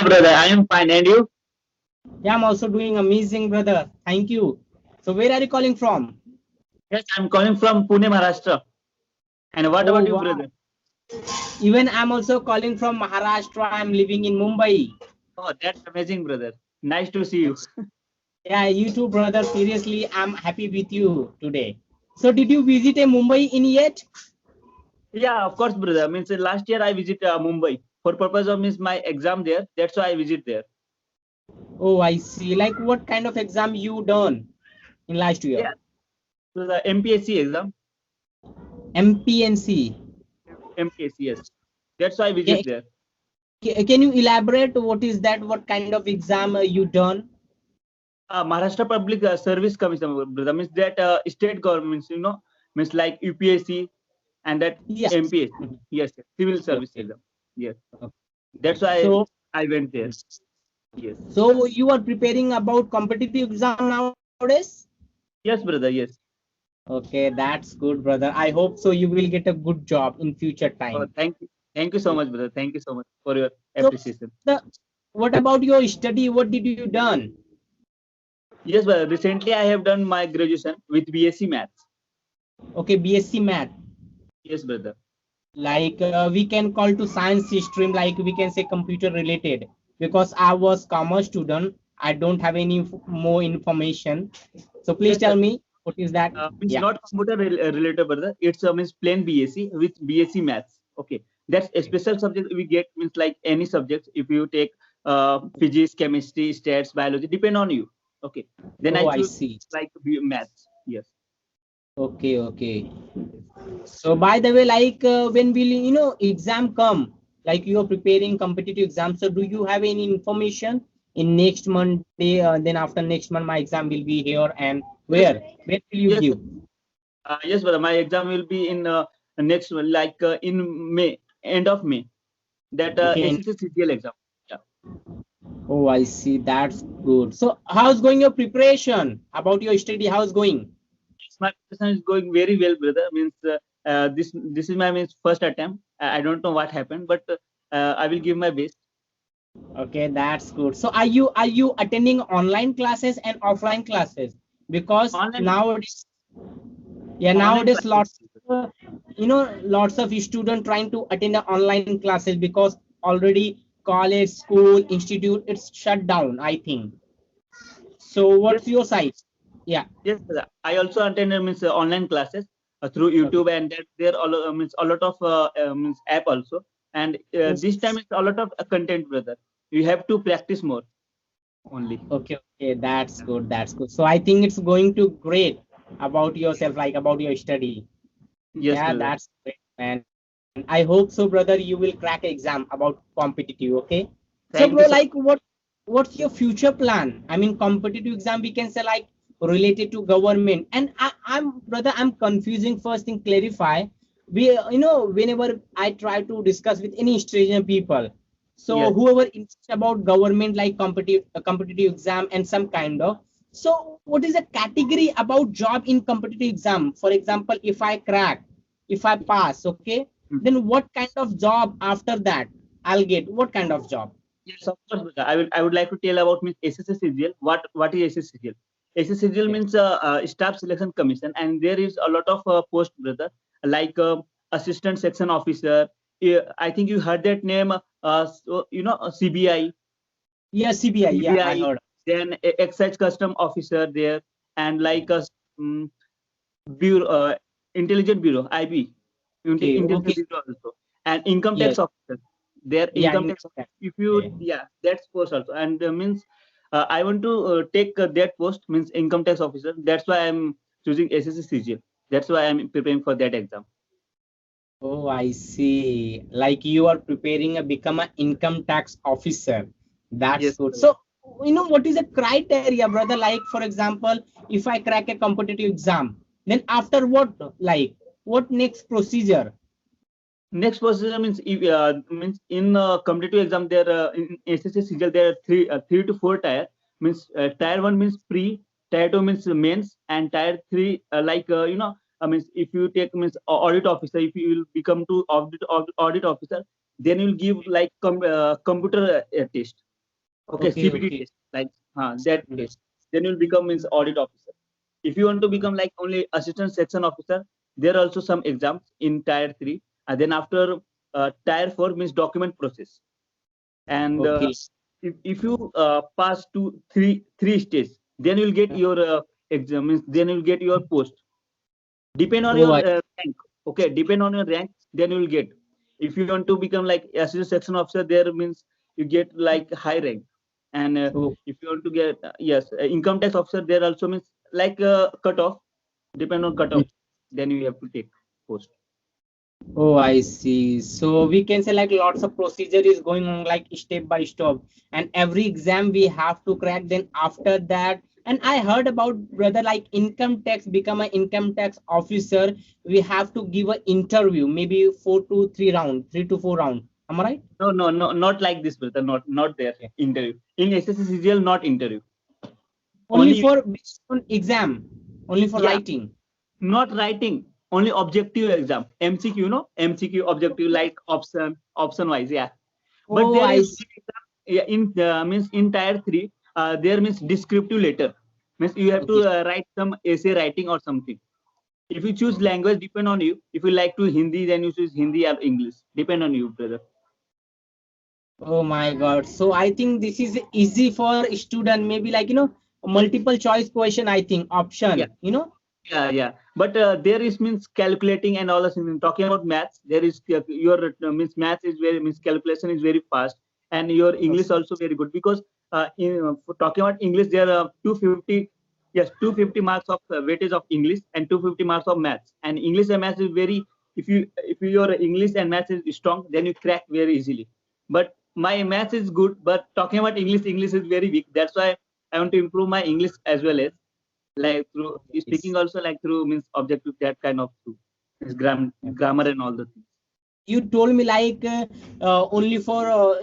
brother. I am fine. And you? Yeah, I'm also doing amazing, brother. Thank you. So, where are you calling from? Yes, I'm calling from Pune, Maharashtra. And what Oh, about you, wow. brother? Even I'm also calling from Maharashtra. I'm living in Mumbai. Oh, that's amazing, brother. Nice to see you. Yeah, you too, brother. Seriously, I'm happy with you today. So, did you visit a Mumbai in yet? Yeah, of course, brother. Means last year I visit Mumbai for purpose of means my exam there. That's why I visit there. Oh, I see. Like, what kind of exam you done in last year? Yeah, so the MPSC exam. MPNC. MPSC, yes. That's why I Can, visit there. can you elaborate what is that? What kind of exam you done? Maharashtra Public Service Commission, brother. Means that state governments, means like UPSC and that Yes. MPSC. Yes, yes, civil service Okay. exam. Yes. Okay. That's why So, I went there. Yes. so you are preparing about competitive exam nowadays? Yes, brother. Yes. Okay, that's good, brother. I hope so. You will get a good job in future Oh, time. thank you. Thank you so much, brother. Thank you so much for your So, appreciation. the what about your study? What did you done? Yes, brother. Recently, I have done my graduation with BSc Maths. Okay, BSc Math. Yes, brother. Like we can call to science stream. Like we can say computer related. Because I was commerce student, I don't have any more information. So please Yes, tell sir. me what is that? Means Yeah. not computer related, brother. It's means plain BSc with BSc Maths. Okay, that's a special subject we get. Means like any subject. If you take physics, chemistry, stats, biology, depend on you. Okay, then I Oh, I choose see. like Maths. Yes. Okay, okay. So by the way, like when will exam come? Like you are preparing competitive exam. So do you have any information in next Monday? Then after next month, my exam will be here. And Yes. where will you Yes. give? Yes, brother. My exam will be in next like in May, end of May. That Okay. And, SSC CGL exam. Yeah. oh, I see. That's good. So how's going your preparation about your study? How's going? My preparation is going very well, brother. Means this is my means first attempt. I don't know what happened, but I will give my best. Okay, that's good. So are you attending online classes and offline classes? Because Online nowadays, yeah, online nowadays classes. lots of students trying to attend the online classes because already college, school, institute, it's shut down, I think. So Yes, what's your side? Yeah. yes, brother. I also attended means online classes through Okay. YouTube, and that there means a lot of means app also. And this time it's a lot of content, brother. You have to practice more only. Okay, okay, that's good. That's good. So I think it's going to great about yourself, like about your study. Yes, Yeah, brother. that's great, man. I hope so, brother. You will crack exam about competitive. Okay. So, bro, Thank like you so. what's your future plan? I mean, competitive exam we can say like related to government. And I'm brother, I'm confusing. First thing, clarify. We whenever I try to discuss with any stranger people, so Yes. whoever insists about government like competitive exam and some kind of. So, what is the category about job in competitive exam? For example, if I crack, if I pass, okay, Mhm. then what kind of job after that I'll get? What kind of job? Yes, of course, brother. I would like to tell about means SSCGL. What is SSCGL? SSCGL Yeah. means Staff Selection Commission, and there is a lot of post, brother, like assistant section officer. I think you heard that name. CBI, Yeah, CBI. Yeah, I CBI, heard. then excise custom officer there, and like a bureau, intelligent bureau, IB, Okay, intelligent okay. bureau also, and income tax Yes. officer. Their Yeah, income in tax. If you, okay. yeah, that's post also, and means I want to take that post means income tax officer. That's why I'm choosing SSC CGL. That's why I'm preparing for that exam. Oh, I see. Like you are preparing a become an income tax officer. That's Yes, good. brother. So, what is the criteria, brother? Like, for example, if I crack a competitive exam, then after what, like, what next procedure? Next procedure means means in competitive exam there in SSC CGL there are three to four tier. Means tier one means pre, tier two means mains, and tier three means if you take means audit officer, if you will become to audit officer, then you will give like computer test. Okay, Okay, CBT okay. test, like that test. Then you'll become means audit officer. If you want to become like only assistant section officer, there are also some exams in tier 3. And then after tier 4 means document process. And Okay. if you pass to three stages, then you'll get your exam. Means then you'll get your post. Depend on Oh, your I, rank. Okay, depend on your rank, then you will get. If you want to become like assistant section officer, there means you get like high rank. And oh, if you want to get yes, income tax officer, there also means like cutoff. Depend on mm, cutoff, then you have to take post. oh, I see. So we can say like lots of procedure is going on like step by step, and every exam we have to crack. Then after that, and I heard about brother like income tax become an income tax officer. We have to give an interview, maybe 4 to 3 round, 3 to 4 round. Am I right? No, no, no, not like this, brother. Not there. Okay. Interview in SSC not interview. Only Only for based on exam, only for yeah, writing. not writing. Only objective exam. MCQ, no MCQ objective like option wise. Yeah. But Oh, there I is see. yeah, in means in tier 3 there means descriptive letter, means you have to Okay. write some essay writing or something. If you choose language, depend on you. If you like to Hindi, then you choose Hindi or English, depend on you, brother. Oh my God. So I think this is easy for student, maybe like, multiple choice question, I think Yeah, option. yeah. But there is means calculating and all this. Talking about maths, there is your means maths is very means calculation is very fast, and your English also very good because for talking about English, there are 250, yes, 250 marks of weightage of English and 250 marks of maths. And English and maths is very, if your English and maths is strong, then you crack very easily. But my maths is good, but talking about English is very weak. That's why I want to improve my English as well as like through Yes. speaking also like through means objective, that kind of through is grammar and all the things. You told me like only for,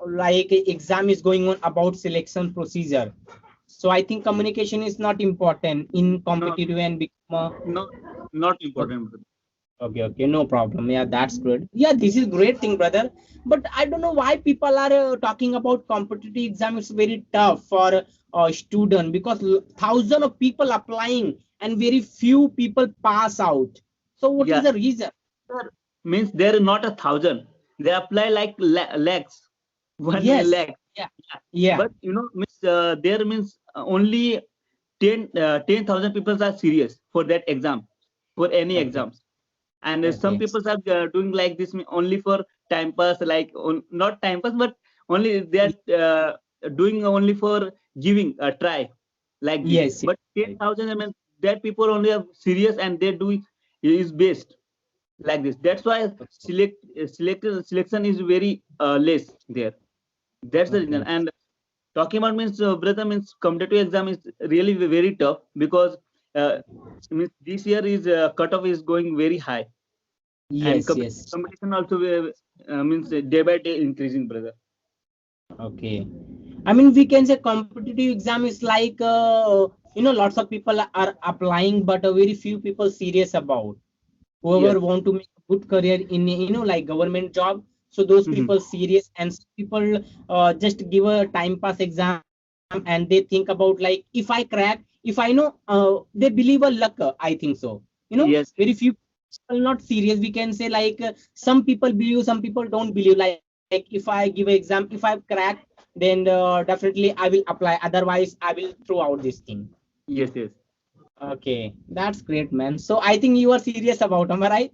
like exam is going on about selection procedure. So I think communication is not important in No, competitive and become no, not a, important, brother. okay, okay, no problem. Yeah, that's good. Yeah, this is great thing, brother. But I don't know why people are talking about competitive exam. It's very tough for a student because thousand of people applying and very few people pass out. So what is Yeah, the reason? sir, means there are not 1,000, they apply like lakhs, 1 Yes. lakh. Yeah. Yeah. Yeah. But means there means only 10,000 people are serious for that exam, for any Okay. exams. And some Okay. people are doing like this only for time pass, like not time pass, but only they are doing only for giving a try, like this. Yes. Yes. But 10,000, I mean, that people only are serious and they do is based like this. That's why selection is very less there. That's the reason. Okay. And talking about means brother, means competitive exam is really very tough because means this year is cutoff is going very high, and Yes. Yes. competition also means day by day increasing, brother. Okay. I mean, we can say competitive exam is like, lots of people are applying, but very few people serious about. Yes. Whoever want to make a good career in, like government job. So those Mhm. people serious, and some people just give a time pass exam and they think about like, if I crack, if I know, they believe a luck. I think so. Yes, Very few people not serious. We can say like some people believe, some people don't believe. Like if I give an exam, if I crack, then definitely I will apply. Otherwise, I will throw out this thing. yes. Okay, that's great, man. So I think you are serious about, am I right?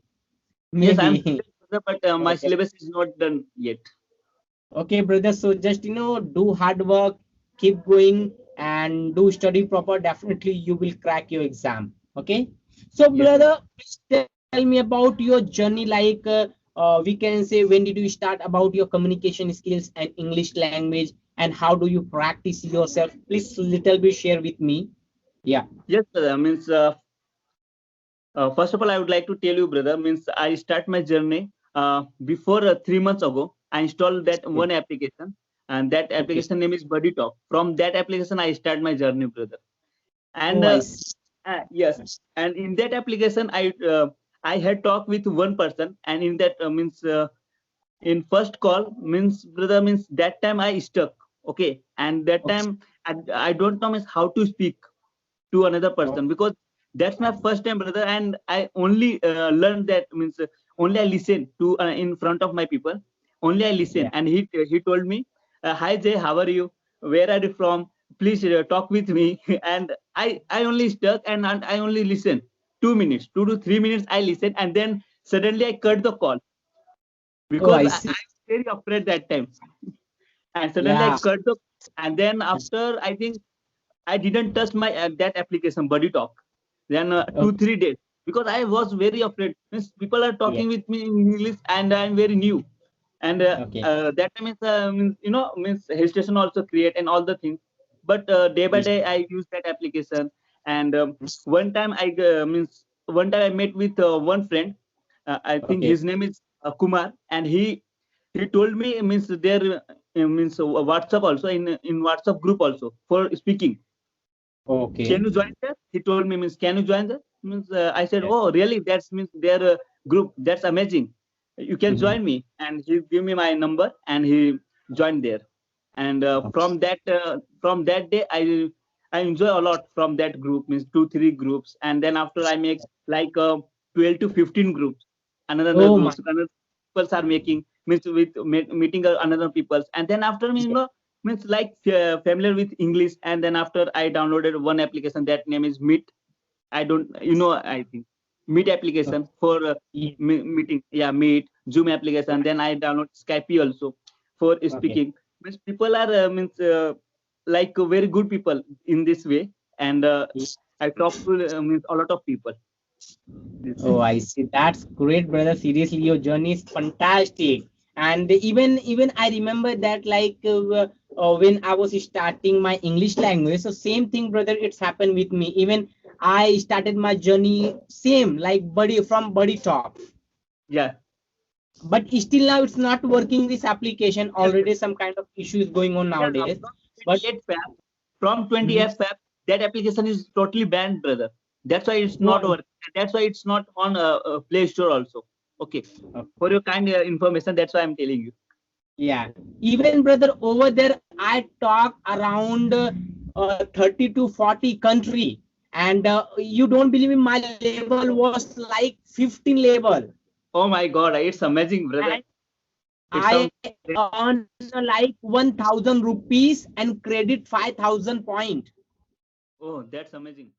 Yes, I'm Maybe. serious, brother, but my Okay. syllabus is not done yet. Okay, brother. So just do hard work, keep going, and do study proper. Definitely, you will crack your exam. Okay. So, Yes, yes. brother, please tell me about your journey. Like, we can say, when did you start about your communication skills and English language, and how do you practice yourself? Please, little bit share with me. Yeah. Yes, brother. Means first of all, I would like to tell you, brother, means I start my journey before 3 months ago. I installed that Okay. one application, and that Okay. application name is Buddy Talk. From that application, I start my journey, brother. And Oh, I see. yes, and in that application, I had talked with one person, and in that means in first call means brother, means that time I stuck. Okay, and that Okay. time I don't know means how to speak to another person, because that's my first time, brother, and I only learned that means only I listen to in front of my people, only I listen. Yeah. And he told me, hi Jay, how are you, where are you from, please talk with me. And I only stuck, and I only listen 2 minutes, 2 to 3 minutes I listen, and then suddenly I cut the call, Oh, because I I see. was very afraid that time. And suddenly I Yeah. cut the, and then after I think I didn't touch my that application Buddy Talk. Then Okay. 2 3 days, because I was very afraid. Means people are Yeah. talking with me in English, and I'm very new. And Okay. that time is means, means hesitation also create and all the things. But day by Yes. day I use that application. And one time I met with one friend. I think Okay. his name is Kumar, and he told me means there means WhatsApp also, in WhatsApp group also for speaking. Okay. Can you join that? He told me, means can you join that? Means I said, Yeah. oh really? That's means their group. That's amazing. You can Mhm. join me. And he give me my number, and he joined there. And Okay. from that day, I enjoy a lot from that group. Means 2 3 groups, and then after I make like 12 to 15 groups. Another Oh my. groups. Another people are making, means with meeting another peoples. And then after me, Yeah. means like familiar with English. And then after I downloaded one application that name is Meet. I don't, I think Meet Okay. application for Yeah. meeting. Yeah, Meet, Zoom application. Then I download Skype also for Okay. speaking. Means people are means like very good people in this way. And Yeah. I talk to means a lot of people. This. Oh, I see. That's great, brother. Seriously, your journey is fantastic. And even I remember that like when I was starting my English language, so same thing, brother. It's happened with me. Even I started my journey same like buddy talk, Yeah. but still now it's not working. This application Yes. already some kind of issues going on Yeah. nowadays. From But 28 Fab, from 20 Mhm. Fab, that application is totally banned, brother. That's why it's not Oh, working. That's why it's not on Play Store also. Okay. okay. For your kind information, that's why I'm telling you. Yeah, even brother over there, I talk around 30 to 40 country, and you don't believe me, my level was like 15 level, Oh my God, it's amazing, brother. and It I sounds great. earn like 1,000 rupees and credit 5,000 point. Oh, that's amazing.